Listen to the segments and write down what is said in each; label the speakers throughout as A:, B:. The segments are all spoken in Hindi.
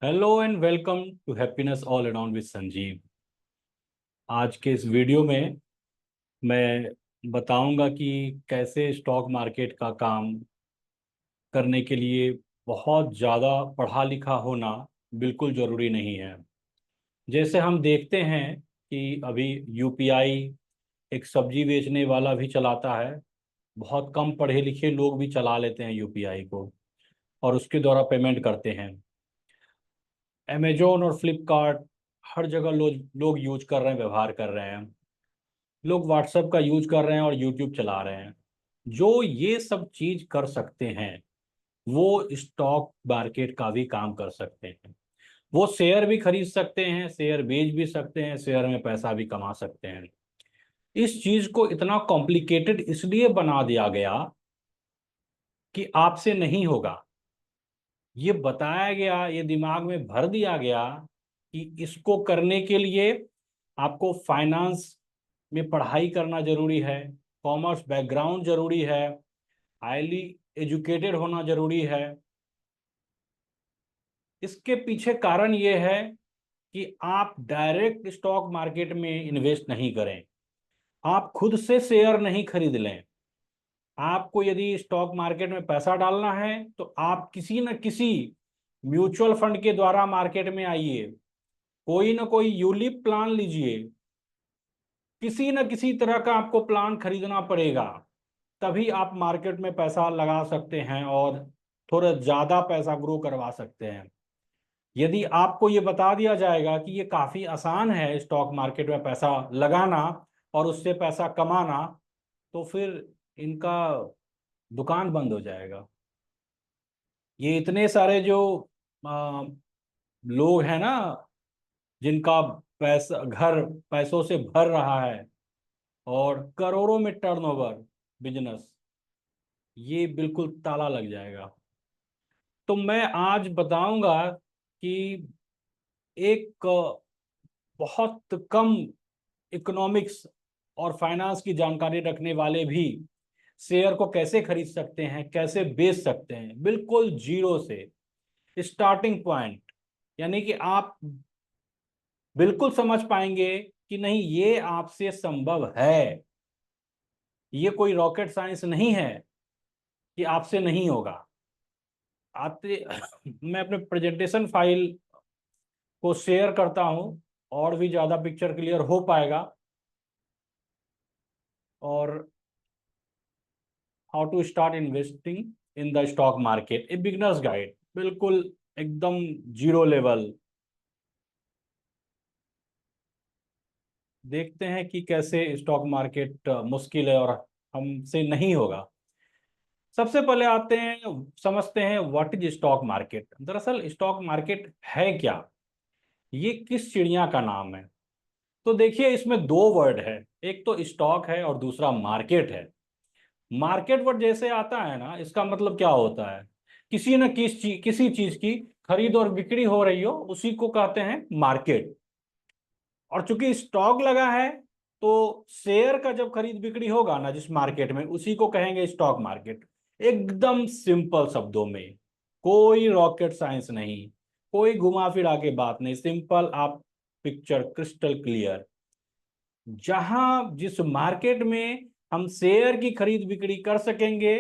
A: Hello and welcome to happiness all around with Sanjeev. आज के इस वीडियो में मैं बताऊंगा कि कैसे स्टॉक मार्केट का काम करने के लिए बहुत ज़्यादा पढ़ा लिखा होना बिल्कुल ज़रूरी नहीं है। जैसे हम देखते हैं कि अभी यूपीआई एक सब्जी बेचने वाला भी चलाता है। बहुत कम पढ़े लिखे लोग भी चला लेते हैं यूपीआई को और उसके द्वारा पेमेंट करते हैं। अमेजोन और फ्लिपकार्ट हर जगह लोग यूज कर रहे हैं, व्यवहार कर रहे हैं। लोग व्हाट्सएप का यूज कर रहे हैं और यूट्यूब चला रहे हैं। जो ये सब चीज कर सकते हैं वो स्टॉक मार्केट का भी काम कर सकते हैं। वो शेयर भी खरीद सकते हैं, शेयर बेच भी सकते हैं, शेयर में पैसा भी कमा सकते हैं। इस चीज को इतना कॉम्प्लिकेटेड इसलिए बना दिया गया कि आपसे नहीं होगा। ये बताया गया, ये दिमाग में भर दिया गया कि इसको करने के लिए आपको फाइनेंस में पढ़ाई करना जरूरी है, कॉमर्स बैकग्राउंड जरूरी है, हाईली एजुकेटेड होना जरूरी है। इसके पीछे कारण ये है कि आप डायरेक्ट स्टॉक मार्केट में इन्वेस्ट नहीं करें, आप खुद से शेयर नहीं खरीद लें। आपको यदि स्टॉक मार्केट में पैसा डालना है तो आप किसी न किसी म्यूचुअल फंड के द्वारा मार्केट में आइए, कोई ना कोई यूलिप प्लान लीजिए। किसी न किसी तरह का आपको प्लान खरीदना पड़ेगा, तभी आप मार्केट में पैसा लगा सकते हैं और थोड़ा ज्यादा पैसा ग्रो करवा सकते हैं। यदि आपको ये बता दिया जाएगा कि ये काफी आसान है स्टॉक मार्केट में पैसा लगाना और उससे पैसा कमाना, तो फिर इनका दुकान बंद हो जाएगा। ये इतने सारे जो आ, लोग हैं ना, जिनका पैसा घर पैसों से भर रहा है और करोड़ों में टर्नओवर बिजनेस, ये बिल्कुल ताला लग जाएगा। तो मैं आज बताऊंगा कि एक बहुत कम इकोनॉमिक्स और फाइनेंस की जानकारी रखने वाले भी शेयर को कैसे खरीद सकते हैं, कैसे बेच सकते हैं, बिल्कुल जीरो से, स्टार्टिंग पॉइंट। यानी कि आप बिल्कुल समझ पाएंगे कि नहीं, ये आपसे संभव है। ये कोई रॉकेट साइंस नहीं है कि आपसे नहीं होगा। आते मैं अपने प्रेजेंटेशन फाइल को शेयर करता हूं और भी ज्यादा पिक्चर क्लियर हो पाएगा। और how to start investing in the stock market, a beginner's guide, बिल्कुल एकदम जीरो लेवल। देखते हैं कि कैसे स्टॉक मार्केट मुश्किल है और हमसे नहीं होगा। सबसे पहले आते हैं, समझते हैं व्हाट इज स्टॉक मार्केट। दरअसल स्टॉक मार्केट है क्या, ये किस चिड़िया का नाम है। तो देखिए, इसमें दो वर्ड है, एक तो स्टॉक है और दूसरा मार्केट है। मार्केट वर्ड जैसे आता है ना, इसका मतलब क्या होता है, किसी न किसी चीज की खरीद और बिक्री हो रही हो, उसी को कहते हैं मार्केट। और चूंकि स्टॉक लगा है, तो शेयर का जब खरीद बिक्री होगा ना जिस मार्केट में, उसी को कहेंगे स्टॉक मार्केट। एकदम सिंपल शब्दों में, कोई रॉकेट साइंस नहीं, कोई घुमा फिरा के बात नहीं, सिंपल, आप पिक्चर क्रिस्टल क्लियर। जहां जिस मार्केट में हम शेयर की खरीद बिक्री कर सकेंगे,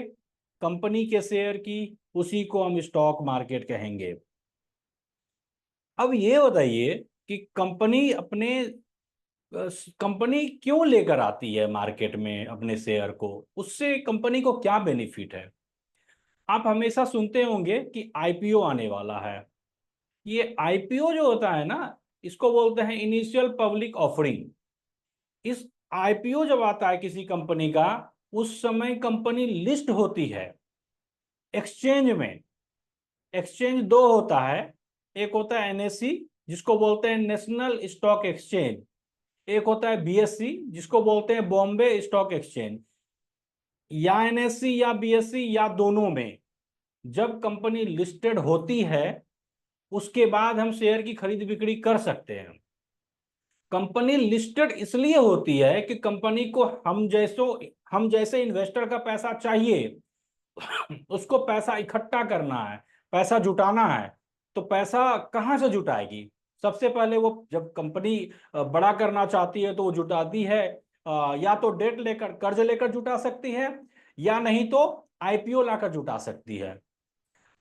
A: कंपनी के शेयर की, उसी को हम स्टॉक मार्केट कहेंगे। अब ये बताइए कि कंपनी क्यों लेकर आती है मार्केट में अपने शेयर को, उससे कंपनी को क्या बेनिफिट है। आप हमेशा सुनते होंगे कि आईपीओ आने वाला है। ये आईपीओ जो होता है ना, इसको बोलते हैं इनिशियल पब्लिक ऑफरिंग। इस आईपीओ जब आता है किसी कंपनी का, उस समय कंपनी लिस्ट होती है एक्सचेंज में। एक्सचेंज दो होता है, एक होता है एनएससी, जिसको बोलते हैं नेशनल स्टॉक एक्सचेंज। एक होता है बीएससी, जिसको बोलते हैं बॉम्बे स्टॉक एक्सचेंज। या एनएससी या बीएससी या दोनों में जब कंपनी लिस्टेड होती है, उसके बाद हम शेयर की खरीद बिक्री कर सकते हैं। कंपनी लिस्टेड इसलिए होती है कि कंपनी को हम जैसे इन्वेस्टर का पैसा चाहिए, उसको पैसा इकट्ठा करना है, पैसा जुटाना है। तो पैसा कहाँ से जुटाएगी? सबसे पहले वो जब कंपनी बड़ा करना चाहती है तो वो जुटाती है, या तो डेट लेकर, कर्ज लेकर जुटा सकती है, या नहीं तो आईपीओ लाकर जुटा सकती है।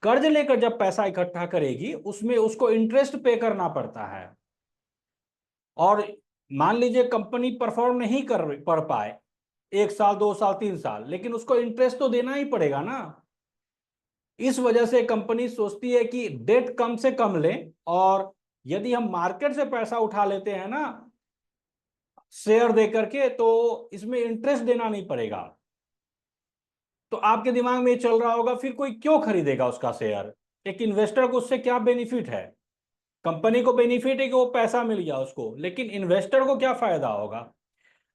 A: कर्ज लेकर जब पैसा इकट्ठा करेगी उसमें उसको इंटरेस्ट पे करना पड़ता है, और मान लीजिए कंपनी परफॉर्म नहीं कर पाए 1 साल 2 साल 3 साल, लेकिन उसको इंटरेस्ट तो देना ही पड़ेगा ना। इस वजह से कंपनी सोचती है कि डेट कम से कम ले, और यदि हम मार्केट से पैसा उठा लेते हैं ना शेयर दे करके, तो इसमें इंटरेस्ट देना नहीं पड़ेगा। तो आपके दिमाग में ये चल रहा होगा फिर कोई क्यों खरीदेगा उसका शेयर? एक इन्वेस्टर को उससे क्या बेनिफिट है? कंपनी को बेनिफिट है कि वो पैसा मिल गया उसको, लेकिन इन्वेस्टर को क्या फायदा होगा?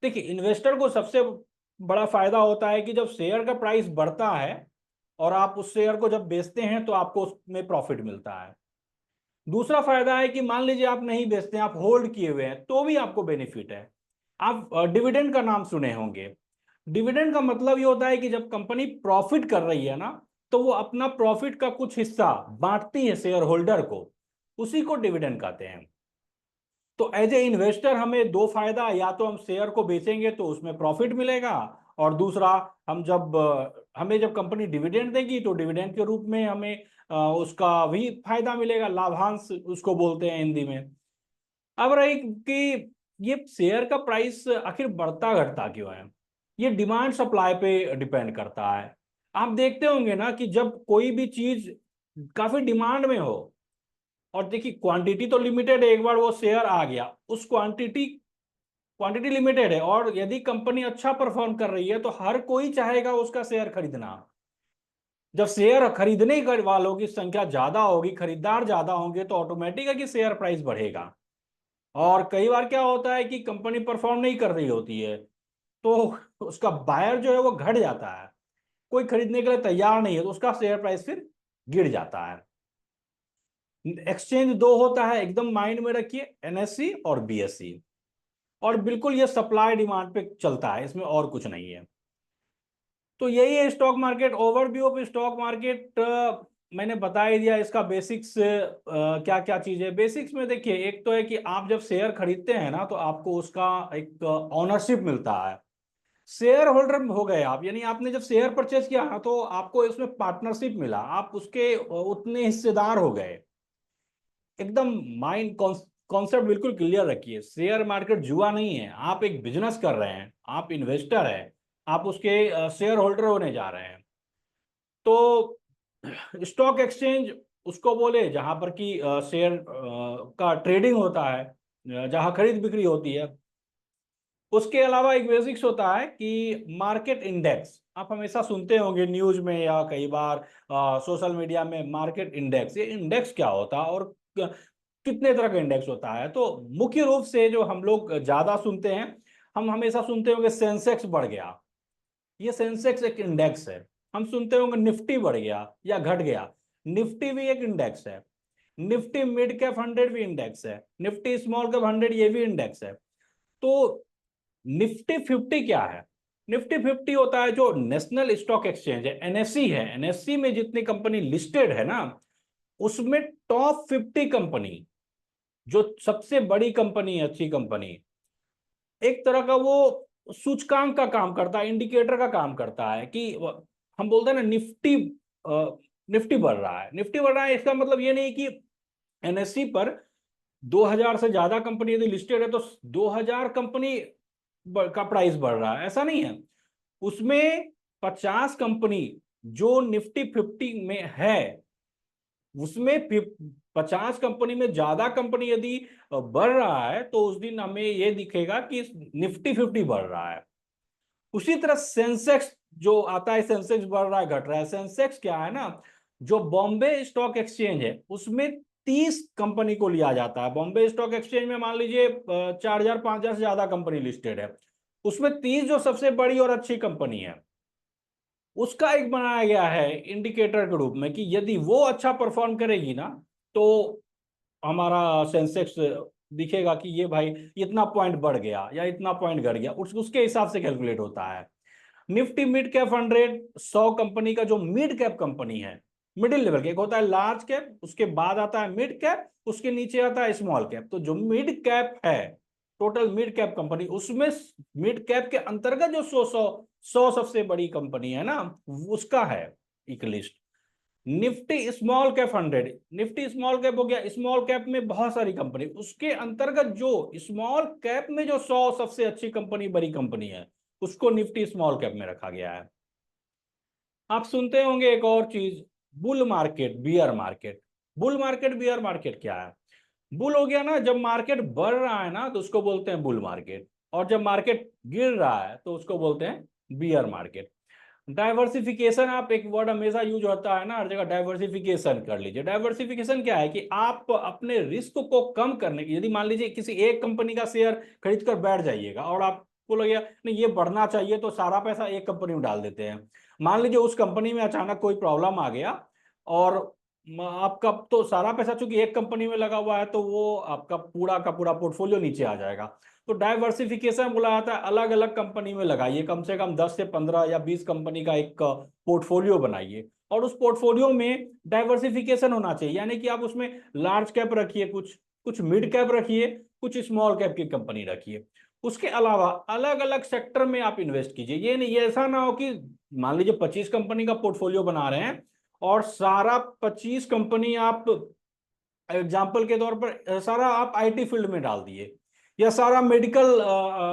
A: देखिए, इन्वेस्टर को सबसे बड़ा फायदा होता है कि जब शेयर का प्राइस बढ़ता है और आप उस शेयर को जब बेचते हैं तो आपको उसमें प्रॉफिट मिलता है। दूसरा फायदा है कि मान लीजिए आप नहीं बेचते हैं, आप होल्ड किए हुए हैं, तो भी आपको बेनिफिट है। आप डिविडेंड का नाम सुने होंगे। डिविडेंड का मतलब ये होता है कि जब कंपनी प्रॉफिट कर रही है ना, तो वो अपना प्रॉफिट का कुछ हिस्सा बांटती है शेयर होल्डर को, उसी को डिविडेंड कहते हैं। तो एज ए इन्वेस्टर हमें दो फायदा, या तो हम शेयर को बेचेंगे तो उसमें प्रॉफिट मिलेगा, और दूसरा हम जब हमें जब कंपनी डिविडेंड देगी तो डिविडेंड के रूप में हमें उसका भी फायदा मिलेगा, लाभांश उसको बोलते हैं हिंदी में। अब रही कि ये शेयर का प्राइस आखिर बढ़ता घटता क्यों है? ये डिमांड सप्लाई पे डिपेंड करता है। आप देखते होंगे ना कि जब कोई भी चीज काफी डिमांड में हो, और देखिए क्वांटिटी तो लिमिटेड है, एक बार वो शेयर आ गया, उस क्वांटिटी क्वांटिटी लिमिटेड है, और यदि कंपनी अच्छा परफॉर्म कर रही है तो हर कोई चाहेगा उसका शेयर खरीदना। जब शेयर खरीदने वालों की संख्या ज्यादा होगी, खरीदार ज्यादा होंगे, तो ऑटोमेटिक है कि शेयर प्राइस बढ़ेगा। और कई बार क्या होता है कि कंपनी परफॉर्म नहीं कर रही होती है, तो उसका बायर जो है वो घट जाता है, कोई खरीदने के लिए तैयार नहीं है, तो उसका शेयर प्राइस फिर गिर जाता है। एक्सचेंज दो होता है, एकदम माइंड में रखिए, एनएससी और बीएससी। और बिल्कुल ये सप्लाई डिमांड पे चलता है, इसमें और कुछ नहीं है। तो यही है stock market. Overview of stock market मैंने बता ही दिया। इसका बेसिक्स क्या क्या चीज है। बेसिक्स में देखिए, एक तो है कि आप जब शेयर खरीदते हैं ना, तो आपको उसका एक ऑनरशिप मिलता है। शेयर होल्डर हो गए आप, यानी आपने जब शेयर परचेज किया ना, तो आपको इसमें पार्टनरशिप मिला, आप उसके उतने हिस्सेदार हो गए। एकदम माइंड कॉन्सेप्ट बिल्कुल क्लियर रखिए। शेयर मार्केट जुआ नहीं है, आप एक बिजनेस कर रहे हैं, आप इन्वेस्टर हैं, आप उसके शेयर होल्डर होने जा रहे हैं। तो स्टॉक एक्सचेंज उसको बोले जहां पर कि शेयर का ट्रेडिंग होता है, जहां खरीद बिक्री होती है। उसके अलावा एक बेसिक्स होता है कि मार्केट इंडेक्स, आप हमेशा सुनते होंगे न्यूज में या कई बार सोशल मीडिया में, मार्केट इंडेक्स। ये इंडेक्स क्या होता है और कितने तरह का इंडेक्स होता है? तो मुख्य रूप से जो हम लोग ज्यादा सुनते हैं, हम हमेशा सुनते होंगे सेंसेक्स बढ़ गया, ये सेंसेक्स एक इंडेक्स है। हम सुनते होंगे निफ्टी बढ़ गया या घट गया, निफ्टी भी एक इंडेक्स है। निफ्टी मिड कैप 100 भी इंडेक्स है, निफ्टी स्मॉल कैप 100 ये भी इंडेक्स है। तो निफ्टी 50 क्या है? निफ्टी 50 होता है जो नेशनल स्टॉक एक्सचेंज है, एनएससी है। एनएससी में जितनी कंपनी लिस्टेड है ना, उसमें टॉप 50 कंपनी, जो सबसे बड़ी कंपनी है, अच्छी कंपनी, एक तरह का वो सूचकांक का काम करता है, इंडिकेटर का काम करता है कि हम बोलते हैं ना निफ्टी निफ्टी बढ़ रहा है, निफ्टी बढ़ रहा है। इसका मतलब ये नहीं कि एनएससी पर 2000 से ज्यादा कंपनी यदि लिस्टेड है तो 2000 कंपनी का प्राइस बढ़ रहा है, ऐसा नहीं है। उसमें 50 कंपनी जो निफ्टी 50 में है, उसमें 50 कंपनी में ज्यादा कंपनी यदि बढ़ रहा है, तो उस दिन हमें यह दिखेगा कि निफ्टी 50 बढ़ रहा है। उसी तरह सेंसेक्स जो आता है, सेंसेक्स बढ़ रहा है घट रहा है। सेंसेक्स क्या है ना, जो बॉम्बे स्टॉक एक्सचेंज है उसमें 30 कंपनी को लिया जाता है। बॉम्बे स्टॉक एक्सचेंज में मान लीजिए 4000 5000 से ज्यादा कंपनी लिस्टेड है, उसमें 30 जो सबसे बड़ी और अच्छी कंपनी है, उसका एक बनाया गया है इंडिकेटर के रूप में कि यदि वो अच्छा परफॉर्म करेगी ना, तो हमारा सेंसेक्स दिखेगा कि ये भाई इतना पॉइंट बढ़ गया या इतना पॉइंट घट गया, उसके हिसाब से कैलकुलेट होता है। निफ्टी मिड कैप 100, 100 कंपनी का जो मिड कैप कंपनी है, मिडिल लेवल के, एक होता है लार्ज कैप, उसके बाद आता है मिड कैप, उसके नीचे आता है स्मॉल कैप। तो जो मिड कैप है, टोटल मिड कैप कंपनी, उसमें मिड कैप के अंतर्गत जो 100 सबसे बड़ी कंपनी है ना, उसका है एक list. Nifty small cap 100, Nifty small cap हो गया, स्मॉल कैप में बहुत सारी कंपनी, उसके अंतर्गत जो स्मॉल कैप में जो 100 सबसे अच्छी कंपनी, बड़ी कंपनी है, उसको निफ्टी स्मॉल कैप में रखा गया है। आप सुनते होंगे एक और चीज, bull market, beer market. Bull market, beer market क्या है? बुल हो गया ना, जब मार्केट बढ़ रहा है ना तो उसको बोलते हैं बुल मार्केट, और जब मार्केट गिर रहा है तो उसको बोलते हैं बियर मार्केट। डाइवर्सिफिकेशन, आप एक वर्ड हमेशा यूज होता है ना हर जगह, डाइवर्सिफिकेशन कर लीजिए। डाइवर्सिफिकेशन क्या है कि आप अपने रिस्क को कम करने की, यदि मान लीजिए किसी एक कंपनी का शेयर खरीद कर बैठ जाइएगा और आपको लगे नहीं ये बढ़ना चाहिए, तो सारा पैसा एक कंपनी में डाल देते हैं। मान लीजिए उस कंपनी में अचानक कोई प्रॉब्लम आ गया, और आपका तो सारा पैसा चूंकि एक कंपनी में लगा हुआ है, तो वो आपका पूरा का पूरा पोर्टफोलियो नीचे आ जाएगा। तो डाइवर्सिफिकेशन बोला जाता है अलग अलग कंपनी में लगाइए, कम से कम 10 से 15 या 20 कंपनी का एक पोर्टफोलियो बनाइए, और उस पोर्टफोलियो में डाइवर्सिफिकेशन होना चाहिए, यानी कि आप उसमें लार्ज कैप रखिए, कुछ कुछ मिड कैप रखिए, कुछ स्मॉल कैप की कंपनी रखिए। उसके अलावा अलग अलग सेक्टर में आप इन्वेस्ट कीजिए। ये नहीं, ये ऐसा ना हो कि मान लीजिए 25 कंपनी का पोर्टफोलियो बना रहे हैं और सारा 25 कंपनी आप एग्जाम्पल के तौर पर सारा आप आईटी फील्ड में डाल दिए, या सारा मेडिकल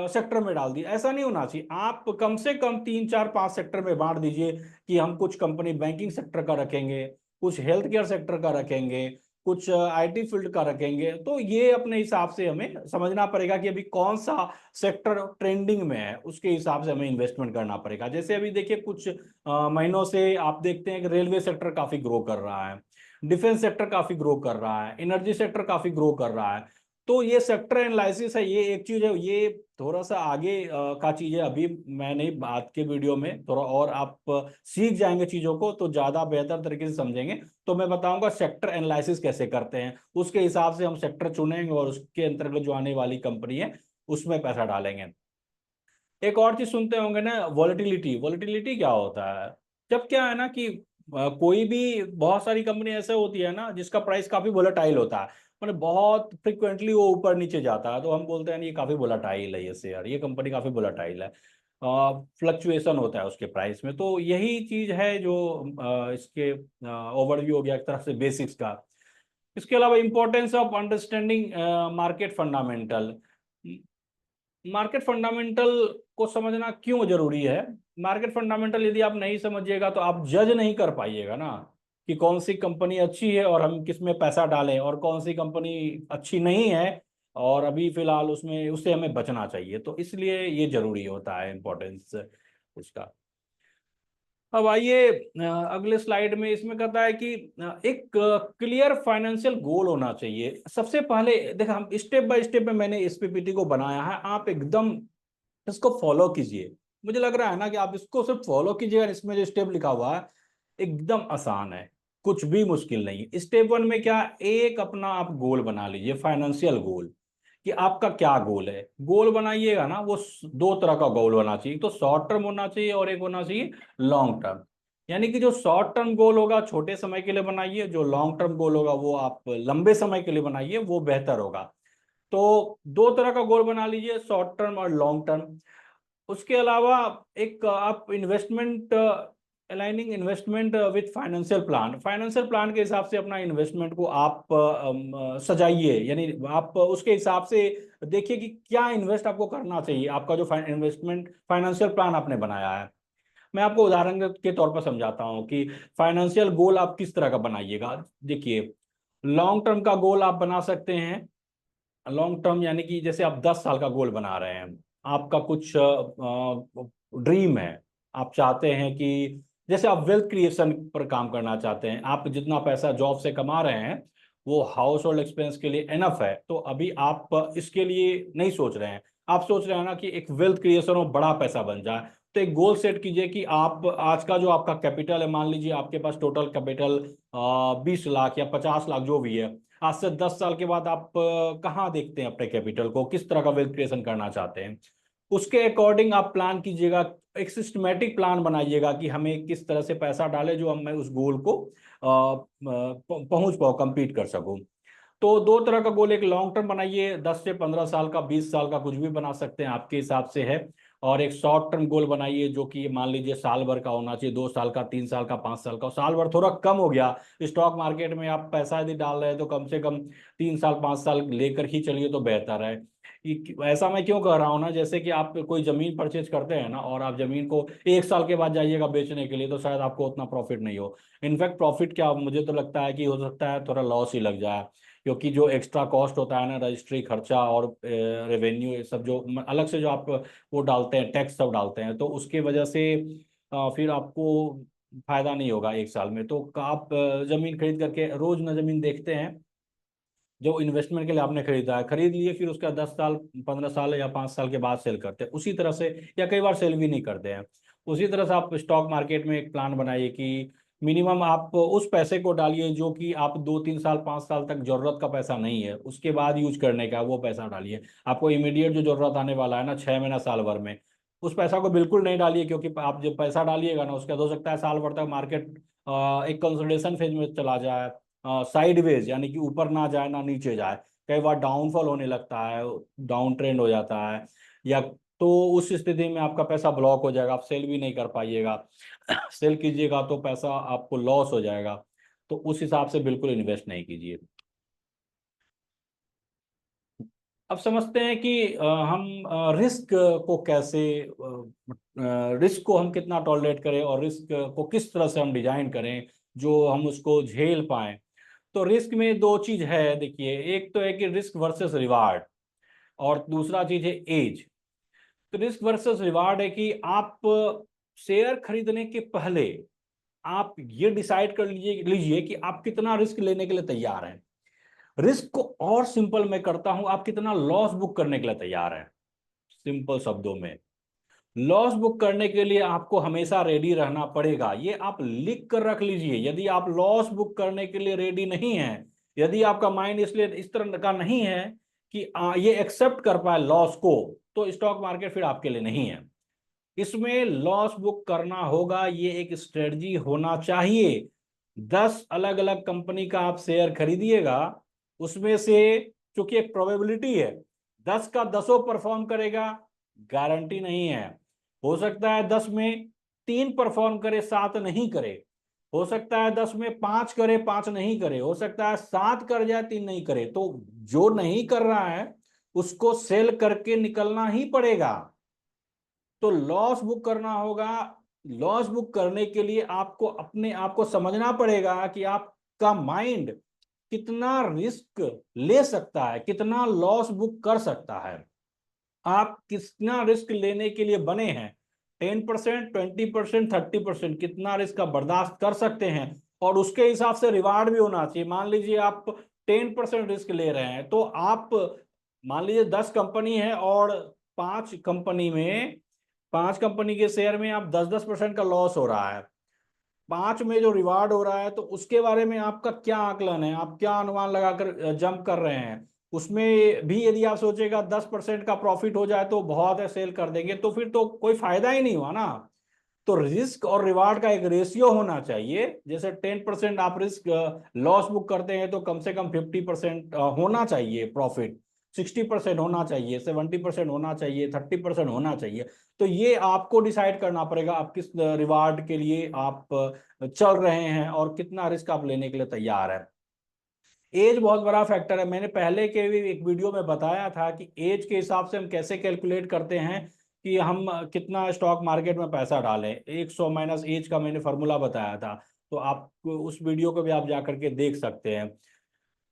A: सेक्टर में डाल दिए। ऐसा नहीं होना चाहिए। आप कम से कम 3 4 5 सेक्टर में बांट दीजिए, कि हम कुछ कंपनी बैंकिंग सेक्टर का रखेंगे, कुछ हेल्थ केयर सेक्टर का रखेंगे, कुछ आईटी फील्ड का रखेंगे। तो ये अपने हिसाब से हमें समझना पड़ेगा कि अभी कौन सा सेक्टर ट्रेंडिंग में है, उसके हिसाब से हमें इन्वेस्टमेंट करना पड़ेगा। जैसे अभी देखिए कुछ महीनों से आप देखते हैं कि रेलवे सेक्टर काफी ग्रो कर रहा है, डिफेंस सेक्टर काफी ग्रो कर रहा है, एनर्जी सेक्टर काफी ग्रो कर रहा है। तो ये सेक्टर एनालिसिस है, ये एक चीज है, ये थोड़ा सा आगे का चीज है। अभी मैं नहीं, बात के वीडियो में थोड़ा और आप सीख जाएंगे चीजों को, तो ज्यादा बेहतर तरीके से समझेंगे। तो मैं बताऊंगा सेक्टर एनालिसिस कैसे करते हैं, उसके हिसाब से हम सेक्टर चुनेंगे और उसके अंतर्गत जो आने वाली कंपनी है उसमें पैसा डालेंगे। एक और चीज सुनते होंगे ना, वॉलेटिलिटी। वॉलेटिलिटी क्या होता है? जब क्या है ना कि कोई भी, बहुत सारी कंपनी ऐसे होती है ना जिसका प्राइस काफी वोलेटाइल होता है, मतलब बहुत फ्रिक्वेंटली वो ऊपर नीचे जाता है, तो हम बोलते हैं ये काफी वोलेटाइल है, ये शेयर, ये कंपनी काफी वोलेटाइल है। फ्लक्चुएशन होता है उसके प्राइस में। तो यही चीज है जो इसके ओवरव्यू हो गया एक तरह से बेसिक्स का। इसके अलावा importance of understanding market fundamental. Market fundamental को समझना क्यों जरूरी है? मार्केट फंडामेंटल यदि आप नहीं समझिएगा तो आप जज नहीं कर पाइएगा ना, कि कौन सी कंपनी अच्छी है और हम किस में पैसा डालें, और कौन सी कंपनी अच्छी नहीं है और अभी फिलहाल उसमें, उससे हमें बचना चाहिए। तो इसलिए ये जरूरी होता है इम्पोर्टेंस उसका। अब आइए अगले स्लाइड में, इसमें कहता है कि एक क्लियर फाइनेंशियल गोल होना चाहिए। सबसे पहले देखा, हम स्टेप बाय स्टेप में मैंने इस पीपीटी को बनाया है, आप एकदम इसको फॉलो कीजिए। मुझे लग रहा है ना कि आप इसको सिर्फ फॉलो कीजिएगा, इसमें जो स्टेप लिखा हुआ है एकदम आसान है, कुछ भी मुश्किल नहीं है। स्टेप 1 में क्या, एक अपना आप गोल बना लीजिए, फाइनेंशियल गोल, कि आपका क्या गोल है। गोल बनाइएगा ना, वो दो तरह का गोल होना चाहिए, तो शॉर्ट टर्म होना चाहिए और एक होना चाहिए लॉन्ग टर्म। यानी कि जो शॉर्ट टर्म गोल होगा छोटे समय के लिए बनाइए, जो लॉन्ग टर्म गोल होगा वो आप लंबे समय के लिए बनाइए, वो बेहतर होगा। तो दो तरह का गोल बना लीजिए, शॉर्ट टर्म और लॉन्ग टर्म। उसके अलावा एक आप investment, aligning investment with financial plan, financial plan के हिसाब से अपना इन्वेस्टमेंट को आप सजाइए, यानी आप उसके हिसाब से देखिए कि क्या इन्वेस्ट आपको करना चाहिए, आपका जो इन्वेस्टमेंट फाइनेंशियल प्लान आपने बनाया है। मैं आपको उदाहरण के तौर पर समझाता हूँ कि फाइनेंशियल गोल आप किस तरह का बनाइएगा। देखिए, लॉन्ग टर्म का गोल आप बना सकते हैं। लॉन्ग टर्म यानी कि जैसे आप 10 साल का गोल बना रहे हैं, आपका कुछ ड्रीम है, आप चाहते हैं कि, जैसे आप वेल्थ क्रिएशन पर काम करना चाहते हैं, आप जितना पैसा जॉब से कमा रहे हैं वो हाउस होल्ड एक्सपेंस के लिए एनफ है, तो अभी आप इसके लिए नहीं सोच रहे हैं। आप सोच रहे हैं ना कि एक वेल्थ क्रिएशन हो, बड़ा पैसा बन जाए। तो एक गोल सेट कीजिए कि आप आज का जो आपका कैपिटल है, मान लीजिए आपके पास टोटल कैपिटल 20 लाख या 50 लाख जो भी है, आज से 10 साल के बाद आप कहाँ देखते हैं अपने कैपिटल को, किस तरह का वेल्थ क्रिएशन करना चाहते हैं। उसके अकॉर्डिंग आप प्लान कीजिएगा, एक सिस्टमेटिक प्लान बनाइएगा कि हमें किस तरह से पैसा डालें जो हम मैं उस गोल को पहुंच पाऊँ, कंप्लीट कर सकूं। तो दो तरह का गोल, एक लॉन्ग टर्म बनाइए, 10 से 15 साल का, 20 साल का, कुछ भी बना सकते हैं, आपके हिसाब से है। और एक शॉर्ट टर्म गोल बनाइए जो कि मान लीजिए साल भर का होना चाहिए, 2 साल का, 3 साल का, 5 साल का। साल भर थोड़ा कम हो गया, स्टॉक मार्केट में आप पैसा यदि डाल रहे हैं तो कम से कम 3 साल 5 साल लेकर ही चलिए तो बेहतर है। ऐसा मैं क्यों कह रहा हूँ ना, जैसे कि आप कोई जमीन परचेज करते हैं ना, और आप जमीन को 1 साल के बाद जाइएगा बेचने के लिए, तो शायद आपको उतना प्रॉफिट नहीं हो। इनफैक्ट प्रॉफिट क्या, मुझे तो लगता है कि हो सकता है थोड़ा लॉस ही लग जाए, क्योंकि जो एक्स्ट्रा कॉस्ट होता है ना, रजिस्ट्री खर्चा और रेवेन्यू, ये सब जो अलग से जो आप वो डालते हैं, टैक्स सब डालते हैं, तो उसके वजह से फिर आपको फायदा नहीं होगा 1 साल में। तो आप जमीन खरीद करके रोज ना जमीन देखते हैं, जो इन्वेस्टमेंट के लिए आपने खरीदा है, खरीद लिए, फिर उसका 10 साल 15 साल या 5 साल के बाद सेल करते हैं उसी तरह से, या कई बार सेल भी नहीं करते हैं। उसी तरह से आप स्टॉक मार्केट में एक प्लान बनाइए कि मिनिमम आप उस पैसे को डालिए जो कि आप 2 3 साल 5 साल तक जरूरत का पैसा नहीं है, उसके बाद यूज करने का वो पैसा डालिए। आपको इमीडिएट जो जरूरत आने वाला है ना, 6 महीना साल भर में, उस पैसा को बिल्कुल नहीं डालिए, क्योंकि आप जब पैसा डालिएगा ना, उसके बाद हो सकता है साल भर तक मार्केट एक कंसोलिडेशन फेज में चला जाए, साइडवेज, यानी कि ऊपर ना जाए ना नीचे जाए, कई बार डाउनफॉल होने लगता है, डाउन ट्रेंड हो जाता है, या तो उस स्थिति में आपका पैसा ब्लॉक हो जाएगा, आप सेल भी नहीं कर पाइएगा। सेल कीजिएगा तो पैसा आपको लॉस हो जाएगा, तो उस हिसाब से बिल्कुल इन्वेस्ट नहीं कीजिए। अब समझते हैं कि हम रिस्क को कैसे, रिस्क को हम कितना टॉलरेट करें, और रिस्क को किस तरह से हम डिजाइन करें जो हम उसको झेल पाएं। तो रिस्क में दो चीज है, देखिए, एक तो है कि रिस्क वर्सेस रिवार्ड, और दूसरा चीज है एज। तो रिस्क वर्सेस रिवार्ड है कि आप शेयर खरीदने के पहले आप ये डिसाइड कर लीजिए कि आप कितना रिस्क लेने के लिए तैयार हैं। रिस्क को और सिंपल मैं करता हूं, आप कितना लॉस बुक करने के लिए तैयार हैं। सिंपल शब्दों में, लॉस बुक करने के लिए आपको हमेशा रेडी रहना पड़ेगा। ये आप लिख कर रख लीजिए, यदि आप लॉस बुक करने के लिए रेडी नहीं है, यदि आपका माइंड इसलिए इस तरह का नहीं है कि ये एक्सेप्ट कर पाए लॉस को, तो स्टॉक मार्केट फिर आपके लिए नहीं है। इसमें लॉस बुक करना होगा, ये एक स्ट्रेटजी होना चाहिए। 10 अलग अलग कंपनी का आप शेयर खरीदिएगा, उसमें से, क्योंकि एक प्रोबेबिलिटी है, 10 का 10 परफॉर्म करेगा, गारंटी नहीं है। हो सकता है 10 में 3 परफॉर्म करे, 7 नहीं करे। हो सकता है 10 में 5 करे, 5 नहीं करे। हो सकता है 7 कर जाए, 3 नहीं करे। तो जो नहीं कर रहा है उसको सेल करके निकलना ही पड़ेगा। तो लॉस बुक करना होगा। लॉस बुक करने के लिए आपको अपने आप को समझना पड़ेगा कि आपका माइंड कितना रिस्क ले सकता है, कितना लॉस बुक कर सकता है, आप कितना रिस्क लेने के लिए बने हैं। 10%, 20%, 30%, कितना रिस्क आप बर्दाश्त कर सकते हैं, और उसके हिसाब से रिवार्ड भी होना चाहिए। मान लीजिए आप 10% रिस्क ले रहे हैं, तो आप मान लीजिए 10 कंपनी है, और 5 कंपनी के शेयर में आप 10-10% का लॉस हो रहा है, 5 में जो रिवार्ड हो रहा है, तो उसके बारे में आपका क्या आकलन है, आप क्या अनुमान लगाकर जंप कर रहे हैं। उसमें भी यदि आप सोचेगा 10% का प्रॉफिट हो जाए तो बहुत है, सेल कर देंगे, तो फिर तो कोई फायदा ही नहीं हुआ ना। तो रिस्क और रिवार्ड का एक रेशियो होना चाहिए। जैसे 10% आप रिस्क लॉस बुक करते हैं, तो कम से कम 50% होना चाहिए प्रॉफिट, 60% होना चाहिए, 70% होना चाहिए, 30% होना चाहिए। तो ये आपको डिसाइड करना पड़ेगा, आप किस रिवार्ड के लिए आप चल रहे हैं, और कितना रिस्क आप लेने के लिए तैयार है। एज बहुत बड़ा फैक्टर है। मैंने पहले के भी एक वीडियो में बताया था कि एज के हिसाब से हम कैसे कैलकुलेट करते हैं कि हम कितना स्टॉक मार्केट में पैसा डालें। 100 माइनस एज का मैंने फॉर्मूला बताया था, तो आप उस वीडियो को भी आप जा करके देख सकते हैं।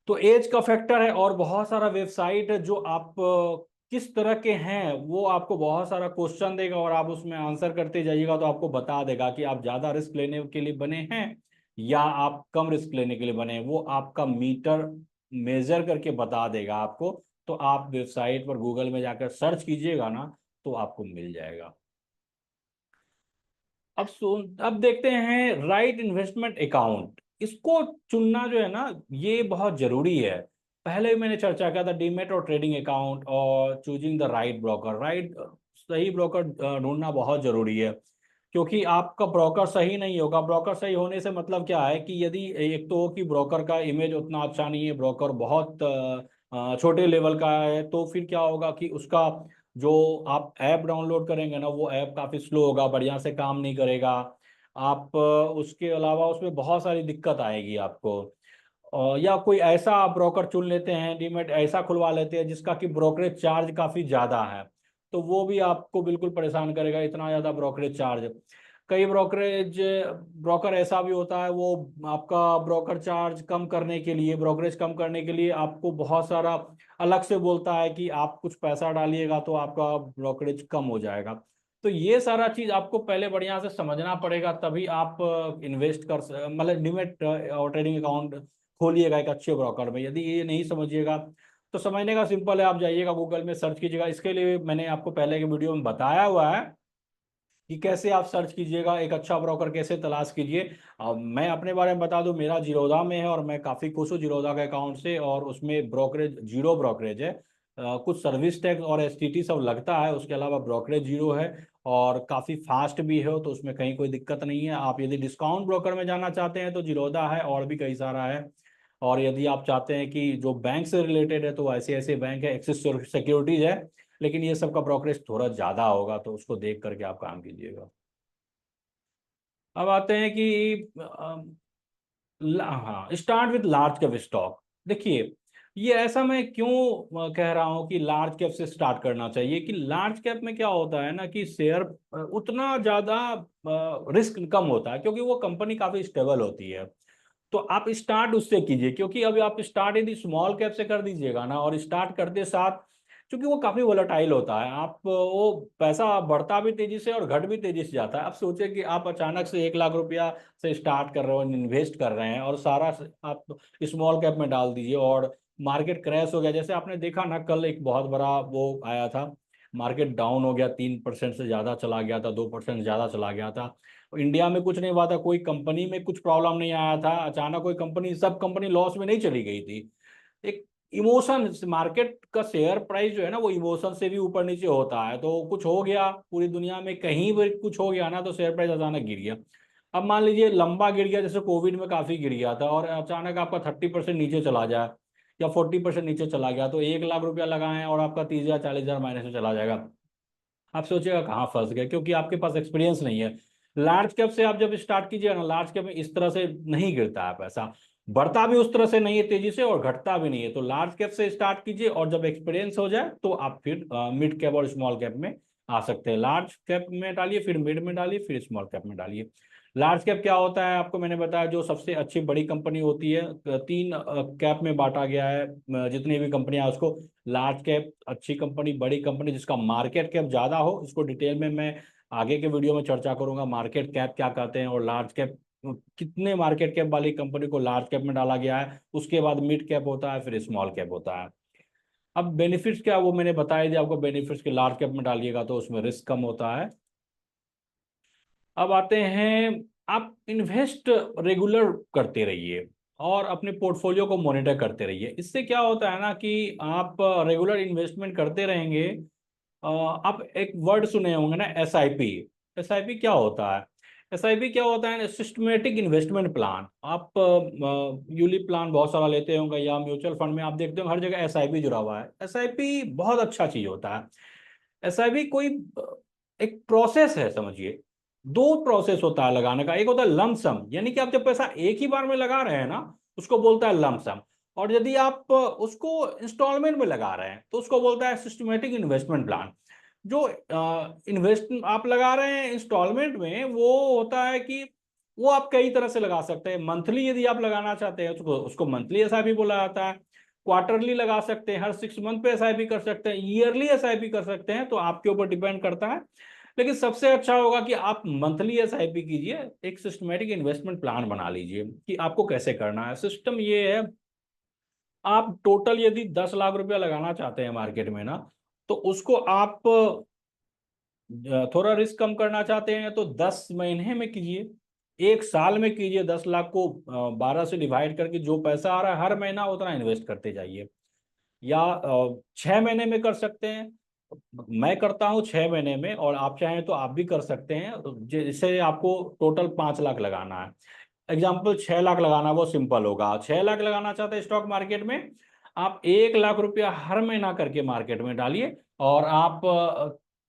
A: तो एज का फैक्टर है, और बहुत सारा वेबसाइट है जो आप किस तरह के हैं, वो आपको बहुत सारा क्वेश्चन देगा, और आप उसमें आंसर करते जाइएगा तो आपको बता देगा कि आप ज्यादा रिस्क लेने के लिए बने हैं या आप कम रिस्क लेने के लिए बने हैं। वो आपका मीटर मेजर करके बता देगा आपको। तो आप वेबसाइट पर गूगल में जाकर सर्च कीजिएगा ना, तो आपको मिल जाएगा। अब देखते हैं राइट इन्वेस्टमेंट अकाउंट। इसको चुनना जो है ना, ये बहुत जरूरी है। पहले भी मैंने चर्चा किया था, डीमेट और ट्रेडिंग अकाउंट, और choosing the right broker. Right सही ब्रोकर ढूंढना बहुत जरूरी है, क्योंकि आपका ब्रोकर सही नहीं होगा। ब्रोकर सही होने से मतलब क्या है कि यदि एक तो कि ब्रोकर का इमेज उतना अच्छा नहीं है, ब्रोकर बहुत छोटे लेवल का है, तो फिर क्या होगा कि उसका जो आप ऐप डाउनलोड करेंगे ना, वो ऐप काफ़ी स्लो होगा, बढ़िया से काम नहीं करेगा। आप उसके अलावा उसमें बहुत सारी दिक्कत आएगी आपको। या कोई ऐसा ब्रोकर चुन लेते हैं, डीमेट ऐसा खुलवा लेते हैं जिसका कि ब्रोकरेज चार्ज काफ़ी ज़्यादा है, तो वो भी आपको बिल्कुल परेशान करेगा, इतना ज़्यादा ब्रोकरेज चार्ज। कई ब्रोकर ऐसा भी होता है, वो आपका ब्रोकर चार्ज कम करने के लिए, ब्रोकरेज कम करने के लिए आपको बहुत सारा अलग से बोलता है कि आप कुछ पैसा डालिएगा तो आपका ब्रोकरेज कम हो जाएगा। तो ये सारा चीज आपको पहले बढ़िया से समझना पड़ेगा, तभी आप इन्वेस्ट मतलब डिमेट और ट्रेडिंग अकाउंट खोलिएगा एक अच्छे ब्रोकर में। यदि ये नहीं समझिएगा तो समझने का सिंपल है, आप जाइएगा गूगल में सर्च कीजिएगा। इसके लिए मैंने आपको पहले के वीडियो में बताया हुआ है कि कैसे आप सर्च कीजिएगा, एक अच्छा ब्रोकर कैसे तलाश कीजिए। अब मैं अपने बारे में बता दूं, मेरा जीरोधा में है और मैं काफ़ी खुश हूँ जीरोधा के अकाउंट से, और उसमें ब्रोकरेज जीरो ब्रोकरेज है। कुछ सर्विस टैक्स और एसटीटी सब लगता है, उसके अलावा ब्रोकरेज जीरो है और काफ़ी फास्ट भी है, तो उसमें कहीं कोई दिक्कत नहीं है। आप यदि डिस्काउंट ब्रोकर में जाना चाहते हैं तो जीरोधा है, और भी कई सारा है। और यदि आप चाहते हैं कि जो बैंक से रिलेटेड है तो ऐसे ऐसे बैंक है, एक्सिस सिक्योरिटीज है, लेकिन ये सब का ब्रोकरेज थोड़ा ज़्यादा होगा, तो उसको देख करके आप काम कीजिएगा। अब आते हैं कि हाँ, start with large cap stock. देखिए, ये ऐसा मैं क्यों कह रहा हूँ कि लार्ज कैप से स्टार्ट करना चाहिए, कि लार्ज कैप में क्या होता है ना कि शेयर उतना ज़्यादा रिस्क कम होता है, क्योंकि वो कंपनी काफ़ी स्टेबल होती है। तो आप स्टार्ट उससे कीजिए, क्योंकि अभी आप स्टार्ट यदि स्मॉल कैप से कर दीजिएगा ना, और स्टार्ट करते साथ, क्योंकि वो काफी वोलेटाइल होता है, आप वो पैसा बढ़ता भी तेजी से और घट भी तेजी से जाता है। आप सोचिए कि आप अचानक से 1 लाख रुपया से स्टार्ट कर रहे हो, इन्वेस्ट कर रहे हैं, और सारा आप स्मॉल कैप में डाल दीजिए और मार्केट क्रैश हो गया। जैसे आपने देखा ना, कल एक बहुत बड़ा वो आया था, मार्केट डाउन हो गया, 3% से ज्यादा चला गया था, 2% ज्यादा चला गया था। इंडिया में कुछ नहीं हुआ था, कोई कंपनी में कुछ प्रॉब्लम नहीं आया था, अचानक कोई कंपनी, सब कंपनी लॉस में नहीं चली गई थी। एक इमोशन, मार्केट का शेयर प्राइस जो है ना, वो इमोशन से भी ऊपर नीचे होता है। तो कुछ हो गया पूरी दुनिया में, कहीं भी कुछ हो गया ना, तो शेयर प्राइस अचानक गिर गया। अब मान लीजिए लंबा गिर गया, जैसे कोविड में काफी गिर गया था, और अचानक आपका 30% नीचे चला जाए या 40% नीचे चला गया, तो 1 लाख रुपया लगाएं और आपका 30,000 40,000 माइनस में चला जाएगा। आप सोचिएगा कहाँ फंस गए, क्योंकि आपके पास एक्सपीरियंस नहीं है। लार्ज कैप से आप जब स्टार्ट कीजिएगा ना, लार्ज कैप में इस तरह से नहीं गिरता है पैसा, बढ़ता भी उस तरह से नहीं है तेजी से, और घटता भी नहीं है। तो लार्ज कैप से स्टार्ट कीजिए, और जब एक्सपीरियंस हो जाए तो आप फिर मिड कैप और स्मॉल कैप में आ सकते हैं। लार्ज कैप में डालिए, फिर मिड में डालिए, फिर स्मॉल कैप में डालिए। लार्ज कैप क्या होता है, आपको मैंने बताया, जो सबसे अच्छी बड़ी कंपनी होती है, तीन कैप में बांटा गया है। जितनी भी कंपनियां उसको, लार्ज कैप, अच्छी कंपनी, बड़ी कंपनी जिसका मार्केट कैप ज्यादा हो, इसको डिटेल में मैं आगे के वीडियो में चर्चा करूंगा, मार्केट कैप क्या कहते हैं, और लार्ज कैप कितने मार्केट कैप वाली कंपनी को लार्ज कैप में डाला गया है। उसके बाद मिड कैप होता है, फिर स्मॉल कैप होता है। अब बेनिफिट्स क्या, वो मैंने बताया दिया आपको, बेनिफिट्स के लार्ज कैप में डालिएगा तो उसमें रिस्क कम होता है। अब आते हैं, आप इन्वेस्ट रेगुलर करते रहिए और अपने पोर्टफोलियो को मॉनिटर करते रहिए। इससे क्या होता है ना कि आप रेगुलर इन्वेस्टमेंट करते रहेंगे। आप एक वर्ड सुने होंगे ना, एसआईपी। एसआईपी क्या होता है? एसआईपी क्या होता है? Systematic investment plan. आप यूलिप प्लान बहुत सारा लेते होंगे, या म्यूचुअल फंड में आप देखते होंगे हर जगह एसआईपी जुड़ा हुआ है। एसआईपी बहुत अच्छा चीज होता है। एसआईपी कोई एक प्रोसेस है, समझिए। दो प्रोसेस होता है लगाने का, एक होता है लमसम, यानी कि आप जब पैसा एक ही बार में लगा रहे हैं ना, उसको बोलता है लमसम। और यदि आप उसको इंस्टॉलमेंट में लगा रहे हैं तो उसको बोलता है सिस्टमेटिक इन्वेस्टमेंट प्लान। जो इन्वेस्ट आप लगा रहे हैं इंस्टॉलमेंट में, वो होता है कि वो आप कई तरह से लगा सकते हैं। मंथली यदि आप लगाना चाहते हैं उसको उसको मंथली एसआईपी बोला जाता है। क्वार्टरली लगा सकते हैं, हर 6 मंथ पे एसआईपी कर सकते हैं, ईयरली एसआईपी कर सकते हैं, तो आपके ऊपर डिपेंड करता है। लेकिन सबसे अच्छा होगा कि आप मंथली एसआईपी कीजिए, एक सिस्टमेटिक इन्वेस्टमेंट प्लान बना लीजिए कि आपको कैसे करना है। सिस्टम ये है, आप टोटल यदि 10 लाख रुपया लगाना चाहते हैं मार्केट में ना, तो उसको आप थोड़ा रिस्क कम करना चाहते हैं तो 10 महीने में कीजिए, 1 साल में कीजिए। 10 लाख को 12 से डिवाइड करके जो पैसा आ रहा है हर महीना उतना इन्वेस्ट करते जाइए। या 6 महीने में कर सकते हैं, मैं करता हूँ 6 महीने में, और आप चाहें तो आप भी कर सकते हैं। जिससे आपको टोटल 5 लाख लगाना है। एग्जाम्पल 6 लाख लगाना, वो सिंपल होगा। 6 लाख लगाना चाहते हैं स्टॉक मार्केट में, आप 1 लाख रुपया हर महीना करके मार्केट में डालिए। और आप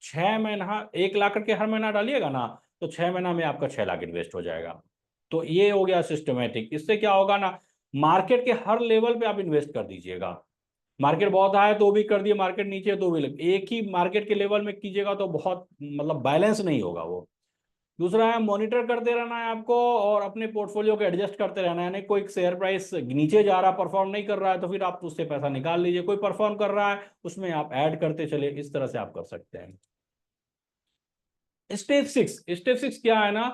A: 6 महीना 1 लाख करके हर महीना डालिएगा ना, तो 6 महीना में आपका 6 लाख इन्वेस्ट हो जाएगा। तो ये हो गया सिस्टमेटिक। इससे क्या होगा ना, मार्केट के हर लेवल पे आप इन्वेस्ट कर दीजिएगा। मार्केट बहुत हाई है तो भी कर दिए, मार्केट नीचे है तो भी एक ही मार्केट के लेवल में कीजिएगा तो बहुत मतलब बैलेंस नहीं होगा वो। दूसरा है, मॉनिटर करते रहना है आपको, और अपने पोर्टफोलियो को एडजस्ट करते रहना है। यानी कोई शेयर प्राइस नीचे जा रहा, परफॉर्म नहीं कर रहा है, तो फिर आप उससे पैसा निकाल लीजिए। कोई परफॉर्म कर रहा है, उसमें आप ऐड करते चले। इस तरह से आप कर सकते हैं। स्टेप 6 क्या है ना,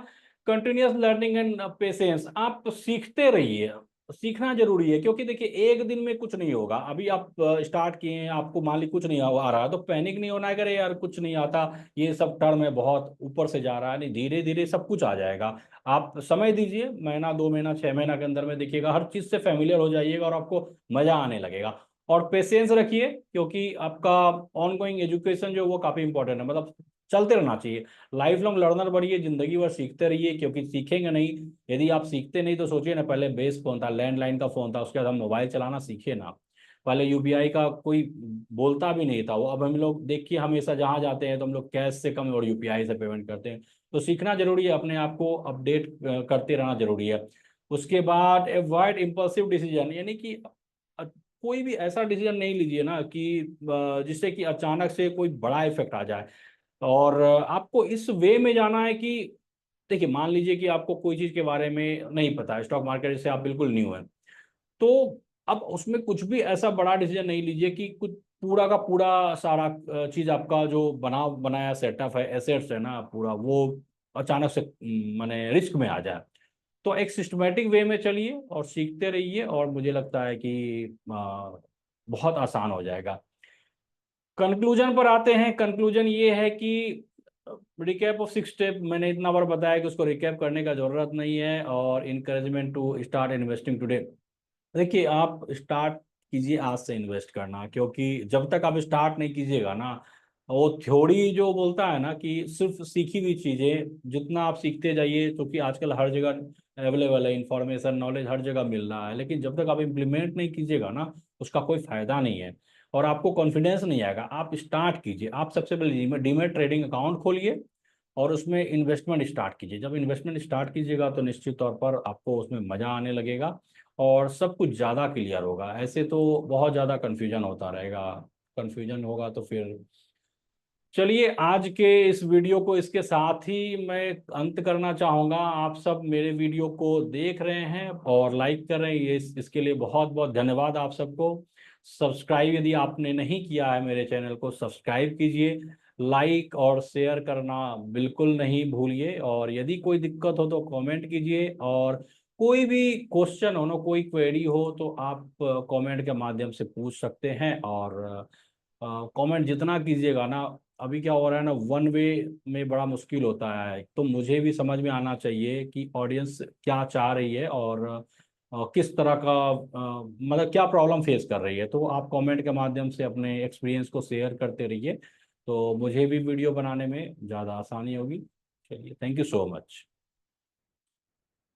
A: कंटिन्यूअस लर्निंग एंड पेशेंस। आप सीखते रहिए। सीखना जरूरी है, क्योंकि देखिए एक दिन में कुछ नहीं होगा। अभी आप स्टार्ट किए हैं, आपको मान ली कुछ नहीं आ रहा है, तो पैनिक नहीं होना है, करे यार कुछ नहीं आता, ये सब टर्म है बहुत ऊपर से जा रहा है। नहीं, धीरे धीरे सब कुछ आ जाएगा। आप समय दीजिए, महीना 2 महीना 6 महीना के अंदर में देखिएगा हर चीज से फेमिलियर हो जाइएगा और आपको मजा आने लगेगा। और पेशेंस रखिए, क्योंकि आपका ऑनगोइंग एजुकेशन जो वो काफी इंपॉर्टेंट है, मतलब चलते रहना चाहिए। लाइफ लॉन्ग लर्नर बढ़िए, जिंदगी भर सीखते रहिए, क्योंकि सीखेंगे नहीं। यदि आप सीखते नहीं तो सोचिए ना, पहले बेस फोन था, लैंडलाइन का फोन था, उसके बाद हम मोबाइल चलाना सीखे ना। पहले यूपीआई का कोई बोलता भी नहीं था वो। अब हम लोग देखिए, हमेशा जहां जाते हैं तो हम लोग कैश से कम और यूपीआई से पेमेंट करते हैं। तो सीखना जरूरी है, अपने आप को अपडेट करते रहना जरूरी है। उसके बाद अवॉइड इम्पल्सिव डिसीजन, यानी कि कोई भी ऐसा डिसीजन नहीं लीजिए ना कि जिससे कि अचानक से कोई बड़ा इफेक्ट आ जाए। और आपको इस वे में जाना है कि देखिए, मान लीजिए कि आपको कोई चीज के बारे में नहीं पता है, स्टॉक मार्केट से आप बिल्कुल न्यू है, तो अब उसमें कुछ भी ऐसा बड़ा डिसीजन नहीं लीजिए कि कुछ पूरा का पूरा सारा चीज आपका जो बनाया सेटअप है, एसेट्स है ना पूरा, वो अचानक से माने रिस्क में आ जाए। तो एक सिस्टमेटिक वे में चलिए और सीखते रहिए, और मुझे लगता है कि बहुत आसान हो जाएगा। कंक्लूजन पर आते हैं। कंक्लूजन ये है कि रिकैप ऑफ 6 स्टेप मैंने इतना बार बताया कि उसको रिकैप करने का जरूरत नहीं है। और encouragement to start investing today. देखिए, आप स्टार्ट कीजिए आज से इन्वेस्ट करना, क्योंकि जब तक आप स्टार्ट नहीं कीजिएगा ना, वो थ्योरी जो बोलता है ना कि सिर्फ सीखी हुई चीजें जितना आप सीखते जाइए, क्योंकि आजकल हर जगह अवेलेबल है इंफॉर्मेशन, नॉलेज हर जगह मिल रहा है, लेकिन जब तक आप इम्प्लीमेंट नहीं कीजिएगा ना, उसका कोई फायदा नहीं है। और आपको कॉन्फिडेंस नहीं आएगा। आप स्टार्ट कीजिए। आप सबसे पहले डीमेट ट्रेडिंग अकाउंट खोलिए और उसमें इन्वेस्टमेंट स्टार्ट कीजिए। जब इन्वेस्टमेंट स्टार्ट कीजिएगा तो निश्चित तौर पर आपको उसमें मजा आने लगेगा, और सब कुछ ज़्यादा क्लियर होगा। ऐसे तो बहुत ज़्यादा कन्फ्यूजन होता रहेगा। कन्फ्यूजन होगा तो फिर, चलिए आज के इस वीडियो को इसके साथ ही मैं अंत करना चाहूँगा। आप सब मेरे वीडियो को देख रहे हैं और लाइक कर रहे हैं, ये इसके लिए बहुत बहुत धन्यवाद आप सबको। सब्सक्राइब यदि आपने नहीं किया है मेरे चैनल को, सब्सक्राइब कीजिए। लाइक और शेयर करना बिल्कुल नहीं भूलिए। और यदि कोई दिक्कत हो तो कमेंट कीजिए, और कोई भी क्वेश्चन हो ना, कोई क्वेरी हो तो आप कमेंट के माध्यम से पूछ सकते हैं। और कमेंट जितना कीजिएगा ना, अभी क्या हो रहा है ना, वन वे में बड़ा मुश्किल होता है, तो मुझे भी समझ में आना चाहिए कि ऑडियंस क्या चाह रही है, और किस तरह का मतलब क्या प्रॉब्लम फेस कर रही है। तो आप कमेंट के माध्यम से अपने एक्सपीरियंस को शेयर करते रहिए, तो मुझे भी वीडियो बनाने में ज़्यादा आसानी होगी। चलिए, थैंक यू सो मच।